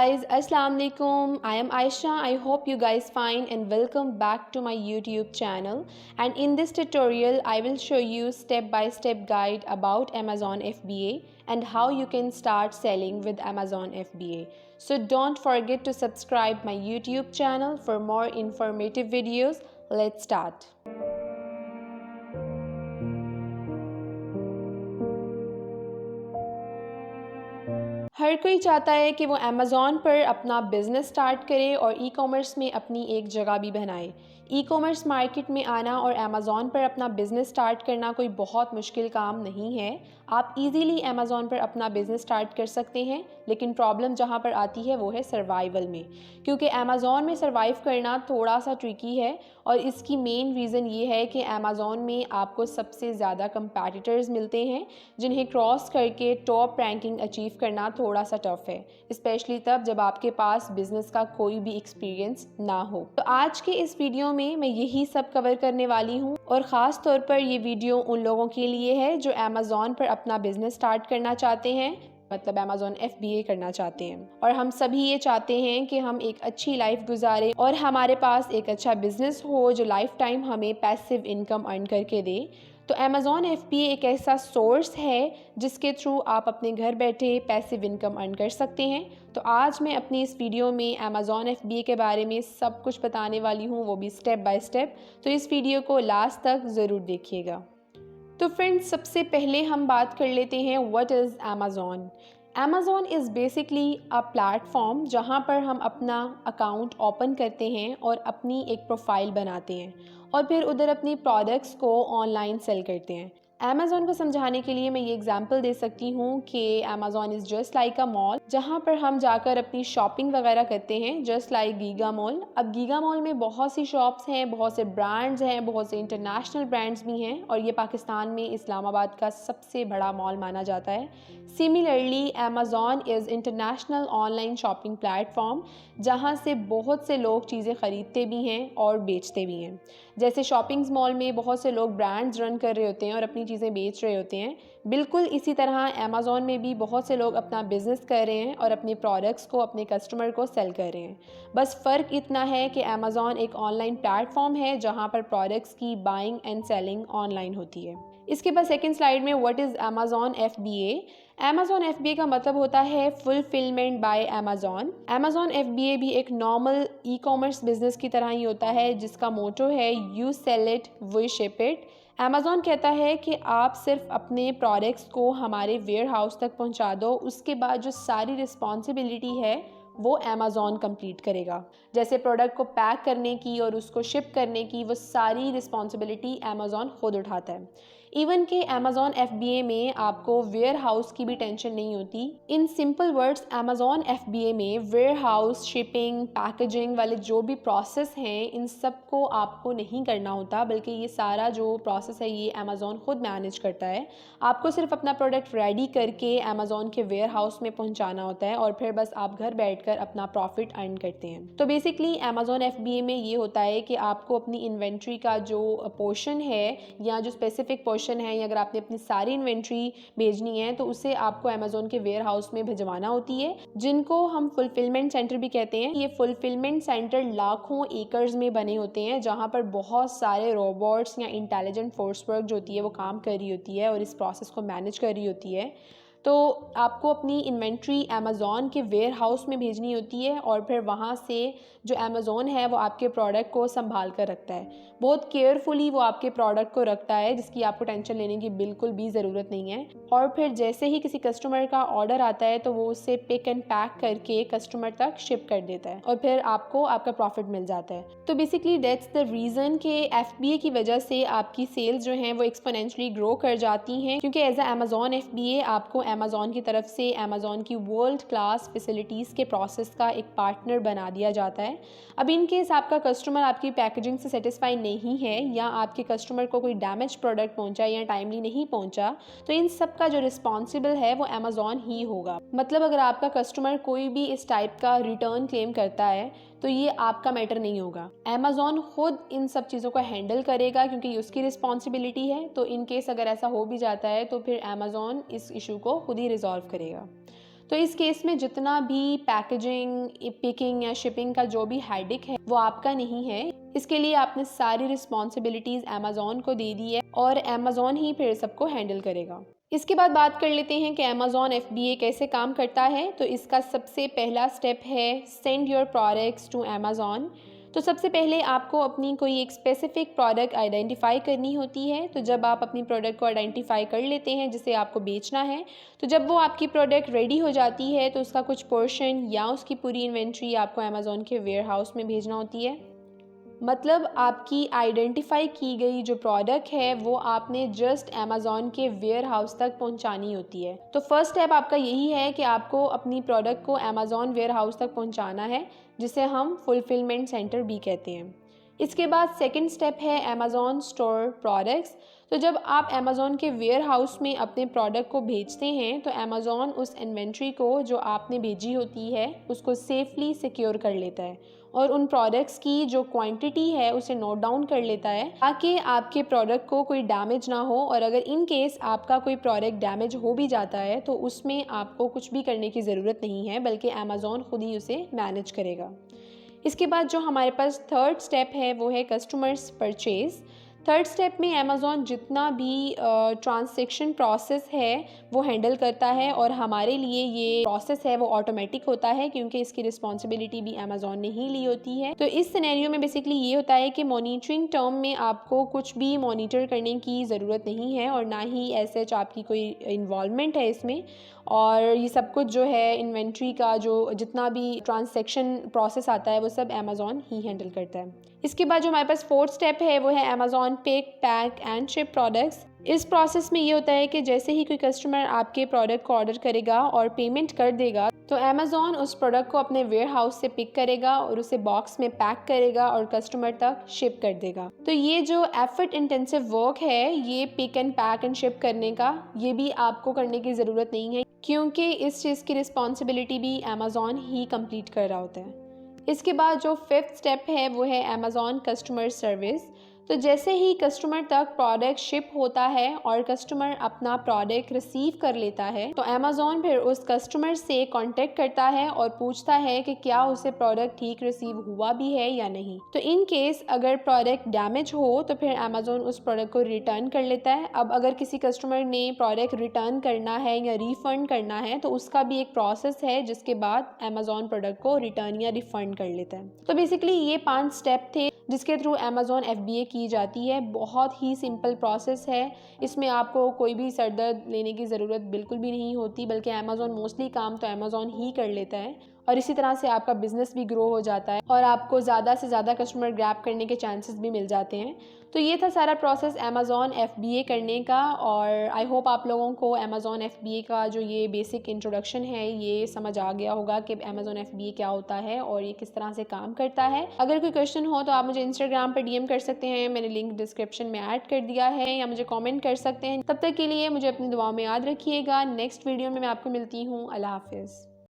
guys, Assalamu alaikum. I am Aisha. I hope you guys fine and welcome back to my YouTube channel. And in this tutorial, I will show you step-by-step guide about Amazon FBA and how you can start selling with Amazon FBA. So don't forget to subscribe my YouTube channel for more informative videos. Let's start. हर कोई चाहता है कि वो Amazon पर अपना business start करे और e commerce में अपनी एक जगह भी बनाए। ई कॉमर्स मार्केट में आना और अमेज़ॉन पर अपना बिज़नेस स्टार्ट करना कोई बहुत मुश्किल काम नहीं है। आप इजीली अमेज़ॉन पर अपना बिज़नेस स्टार्ट कर सकते हैं, लेकिन प्रॉब्लम जहाँ पर आती है वो है सर्वाइवल में, क्योंकि अमेज़ॉन में सर्वाइव करना थोड़ा सा ट्रिकी है। और इसकी मेन रीज़न ये है कि अमेज़ॉन में आपको सबसे ज़्यादा कंपैटिटर्स मिलते हैं, जिन्हें क्रॉस करके टॉप रैंकिंग अचीव करना थोड़ा सा टफ है, स्पेशली तब जब आपके पास बिजनेस का कोई भी एक्सपीरियंस ना हो। तो आज के इस वीडियो में मैं यही सब कवर करने वाली हूँ, और ख़ास तौर पर ये वीडियो उन लोगों के लिए है जो अमेज़ॉन पर अपना बिजनेस स्टार्ट करना चाहते हैं, मतलब अमेज़ॉन FBA करना चाहते हैं। और हम सभी ये चाहते हैं कि हम एक अच्छी लाइफ गुजारें और हमारे पास एक अच्छा बिजनेस हो जो लाइफ टाइम हमें पैसिव इनकम अर्न करके दे। तो अमेज़ॉन FBA एक ऐसा सोर्स है जिसके थ्रू आप अपने घर बैठे पैसिव इनकम अर्न कर सकते हैं। तो आज मैं अपनी इस वीडियो में अमेज़ॉन FBA के बारे में सब कुछ बताने वाली हूँ, वो भी स्टेप बाय स्टेप। तो इस वीडियो को लास्ट तक ज़रूर देखिएगा। तो फ्रेंड्स, सबसे पहले हम बात कर लेते हैं what is Amazon. Amazon is basically a platform जहाँ पर हम अपना अकाउंट ओपन करते हैं और अपनी एक प्रोफाइल बनाते हैं और फिर उधर अपनी प्रोडक्ट्स को ऑनलाइन सेल करते हैं। अमेज़ॉन को समझाने के लिए मैं ये एग्जांपल दे सकती हूँ कि Amazon is just like a mall जहाँ पर हम जाकर अपनी शॉपिंग वगैरह करते हैं, जस्ट लाइक गीगा मॉल। अब गीगा मॉल में बहुत सी शॉप्स हैं, बहुत से ब्रांड्स हैं, बहुत से इंटरनेशनल ब्रांड्स भी हैं, और ये पाकिस्तान में इस्लामाबाद का सबसे बड़ा मॉल माना जाता है। Similarly Amazon is international online shopping platform जहाँ से बहुत से लोग चीज़ें ख़रीदते भी हैं और बेचते भी हैं। जैसे शॉपिंग मॉल में बहुत से लोग ब्रांड्स रन कर रहे होते हैं और अपनी चीज़ें बेच रहे होते हैं, बिल्कुल इसी तरह अमेज़ॉन में भी बहुत से लोग अपना बिजनेस कर रहे हैं और अपने प्रोडक्ट्स को अपने कस्टमर को सेल कर रहे हैं। बस फ़र्क इतना है कि अमेज़ॉन एक ऑनलाइन प्लेटफॉर्म है जहाँ पर प्रोडक्ट्स की बाइंग एंड सेलिंग ऑनलाइन होती है। इसके बाद सेकंड स्लाइड में what is Amazon FBA। Amazon FBA का मतलब होता है fulfilment bye Amazon. Amazon FBA भी एक नॉर्मल ई कॉमर्स बिजनेस की तरह ही होता है, जिसका मोटो है you sell it we ship it. Amazon कहता है कि आप सिर्फ अपने प्रोडक्ट्स को हमारे वेयर हाउस तक पहुंचा दो, उसके बाद जो सारी रिस्पॉन्सिबिलिटी है वो अमेज़ॉन कंप्लीट करेगा। जैसे प्रोडक्ट को पैक करने की और उसको शिप करने की, वो सारी रिस्पॉन्सिबिलिटी अमेज़ॉन खुद उठाता है। इवन के अमेज़ॉन FBA में आपको वेयर हाउस की भी टेंशन नहीं होती। In simple words, Amazon FBA में वेयर हाउस, शिपिंग, पैकेजिंग वाले जो भी प्रोसेस हैं, इन सब को आपको नहीं करना होता, बल्कि ये सारा जो प्रोसेस है ये अमेज़ॉन खुद मैनेज करता है। आपको सिर्फ अपना प्रोडक्ट रेडी करके अमेज़ॉन के वेयर हाउस में पहुंचाना होता है और फिर बस आप घर बैठकर अपना प्रॉफिट अर्न करते हैं। तो बेसिकली अमेज़ॉन FBA में ये होता है कि आपको अपनी इन्वेंट्री का जो पोर्शन है या जो स्पेसिफिक पोर्शन है, या अगर आपने अपनी सारी इन्वेंट्री भेजनी है तो उसे आपको अमेज़ॉन के वेयर हाउस में भिजवाना होती है, जिनको हम फुलफिलमेंट सेंटर भी कहते हैं। ये फुलफिलमेंट सेंटर लाखों एकर्स में बने होते हैं जहाँ पर बहुत सारे रोबोट्स या इंटेलिजेंट फोर्स वर्क जो होती है वो काम कर रही होती है और इस प्रोसेस को मैनेज कर रही होती है। तो आपको अपनी इन्वेंट्री अमेज़ॉन के वेयर हाउस में भेजनी होती है और फिर वहाँ से जो अमेज़ॉन है वो आपके प्रोडक्ट को संभाल कर रखता है। बहुत केयरफुली वो आपके प्रोडक्ट को रखता है, जिसकी आपको टेंशन लेने की बिल्कुल भी ज़रूरत नहीं है। और फिर जैसे ही किसी कस्टमर का ऑर्डर आता है तो वो उसे पिक एंड पैक करके कस्टमर तक शिप कर देता है और फिर आपको आपका प्रॉफिट मिल जाता है। तो बेसिकली दैट्स द रीज़न कि FBA की वजह से आपकी सेल्स जो हैं वो एक्सपोनेंशियली ग्रो कर जाती हैं, क्योंकि एज अ अमेज़ॉन FBA आपको अमेज़ॉन की तरफ से अमेज़ॉन की वर्ल्ड क्लास फैसिलिटीज़ के प्रोसेस का एक पार्टनर बना दिया जाता है। अब इन केस आपका कस्टमर आपकी पैकेजिंग से सेटिस्फाई नहीं है या आपके कस्टमर को कोई डैमेज प्रोडक्ट पहुंचा या टाइमली नहीं पहुंचा, तो इन सब का जो रिस्पॉन्सिबल है वो अमेज़ॉन ही होगा। मतलब अगर आपका कस्टमर कोई भी इस टाइप का रिटर्न क्लेम करता है तो ये आपका मैटर नहीं होगा, अमेज़ॉन खुद इन सब चीज़ों को हैंडल करेगा क्योंकि ये उसकी रिस्पॉन्सिबिलिटी है। तो इन केस अगर ऐसा हो भी जाता है तो फिर अमेज़ॉन इस इशू को खुद ही रिजॉल्व करेगा। तो इस केस में जितना भी पैकेजिंग, पिकिंग या शिपिंग का जो भी हेडेक है वो आपका नहीं है। इसके लिए आपने सारी रिस्पॉन्सिबिलिटीज़ अमेज़ॉन को दे दी है और अमेज़ॉन ही फिर सबको हैंडल करेगा। इसके बाद बात कर लेते हैं कि अमेज़ॉन FBA कैसे काम करता है। तो इसका सबसे पहला स्टेप है send your products to Amazon. तो सबसे पहले आपको अपनी कोई एक स्पेसिफिक प्रोडक्ट आइडेंटिफाई करनी होती है। तो जब आप अपनी प्रोडक्ट को आइडेंटिफाई कर लेते हैं जिसे आपको बेचना है, तो जब वो आपकी प्रोडक्ट रेडी हो जाती है तो उसका कुछ पोर्शन या उसकी पूरी इन्वेंट्री आपको अमेज़ॉन के वेयर हाउस में भेजना होती है। मतलब आपकी आइडेंटिफाई की गई जो प्रोडक्ट है वो आपने जस्ट अमेज़ॉन के वेयर हाउस तक पहुंचानी होती है। तो फर्स्ट स्टेप आपका यही है कि आपको अपनी प्रोडक्ट को अमेज़ॉन वेयर हाउस तक पहुंचाना है, जिसे हम फुलफिलमेंट सेंटर भी कहते हैं। इसके बाद सेकंड स्टेप है अमेज़ॉन स्टोर प्रोडक्ट्स। तो जब आप अमेज़ॉन के वेयर हाउस में अपने प्रोडक्ट को भेजते हैं तो अमेज़ॉन उस इन्वेंट्री को जो आपने भेजी होती है उसको सेफली सिक्योर कर लेता है और उन प्रोडक्ट्स की जो क्वांटिटी है उसे नोट डाउन कर लेता है ताकि आपके प्रोडक्ट को कोई डैमेज ना हो। और अगर इन केस आपका कोई प्रोडक्ट डैमेज हो भी जाता है तो उसमें आपको कुछ भी करने की ज़रूरत नहीं है, बल्कि अमेज़ॉन खुद ही उसे मैनेज करेगा। इसके बाद जो हमारे पास थर्ड स्टेप है वो है कस्टमर्स परचेज़। थर्ड स्टेप में अमेज़ॉन जितना भी ट्रांजैक्शन प्रोसेस है वो हैंडल करता है और हमारे लिए ये प्रोसेस है वो ऑटोमेटिक होता है क्योंकि इसकी रिस्पॉन्सिबिलिटी भी अमेज़ॉन ने ही ली होती है। तो इस सिनेरियो में बेसिकली ये होता है कि मॉनिटरिंग टर्म में आपको कुछ भी मॉनिटर करने की ज़रूरत नहीं है और ना ही ऐसे आपकी कोई इन्वॉल्वमेंट है इसमें। और ये सब कुछ जो है इन्वेंट्री का जो जितना भी ट्रांजैक्शन प्रोसेस आता है वो सब अमेज़ॉन ही हैंडल करता है। इसके बाद जो हमारे पास फोर्थ स्टेप है वो है Amazon pick, pack and ship products. इस प्रोसेस में ये होता है कि जैसे ही कोई कस्टमर आपके प्रोडक्ट को ऑर्डर करेगा और पेमेंट कर देगा तो अमेज़ॉन उस प्रोडक्ट को अपने वेयर हाउस से पिक करेगा और उसे बॉक्स में पैक करेगा और कस्टमर तक शिप कर देगा। तो ये जो एफर्ट इंटेंसिव वर्क है ये pick and pack and ship करने का, ये भी आपको करने की ज़रूरत नहीं है क्योंकि इस चीज़ की रिस्पॉन्सिबिलिटी भी अमेज़ॉन ही कंप्लीट कर रहा होता है। इसके बाद जो फिफ्थ स्टेप है वो है अमेज़ॉन कस्टमर सर्विस। तो जैसे ही कस्टमर तक प्रोडक्ट शिप होता है और कस्टमर अपना प्रोडक्ट रिसीव कर लेता है तो अमेज़ॉन फिर उस कस्टमर से कांटेक्ट करता है और पूछता है कि क्या उसे प्रोडक्ट ठीक रिसीव हुआ भी है या नहीं। तो इन केस अगर प्रोडक्ट डैमेज हो तो फिर अमेज़ॉन उस प्रोडक्ट को रिटर्न कर लेता है। अब अगर किसी कस्टमर ने प्रोडक्ट रिटर्न करना है या रिफ़ंड करना है तो उसका भी एक प्रोसेस है जिसके बाद अमेज़ॉन प्रोडक्ट को रिटर्न या रिफ़ंड कर लेता है। तो बेसिकली ये 5 स्टेप थे जिसके थ्रू अमेज़ॉन FBA की जाती है। बहुत ही सिंपल प्रोसेस है, इसमें आपको कोई भी सरदर्द लेने की ज़रूरत बिल्कुल भी नहीं होती, बल्कि अमेज़ॉन मोस्टली काम तो अमेज़ॉन ही कर लेता है और इसी तरह से आपका बिज़नेस भी ग्रो हो जाता है और आपको ज़्यादा से ज़्यादा कस्टमर ग्रैब करने के चांसेस भी मिल जाते हैं। तो ये था सारा प्रोसेस अमेज़ॉन FBA करने का और आई होप आप लोगों को अमेज़ॉन FBA का जो ये बेसिक इंट्रोडक्शन है ये समझ आ गया होगा कि अमेज़ॉन FBA क्या होता है और ये किस तरह से काम करता है। अगर कोई क्वेश्चन हो तो आप मुझे इंस्टाग्राम पर DM कर सकते हैं, मैंने लिंक डिस्क्रिप्शन में ऐड कर दिया है, या मुझे कॉमेंट कर सकते हैं। तब तक के लिए मुझे अपनी दुआओं में याद रखिएगा। नेक्स्ट वीडियो में मैं आपको मिलती हूँ। अल्लाह हाफिज़।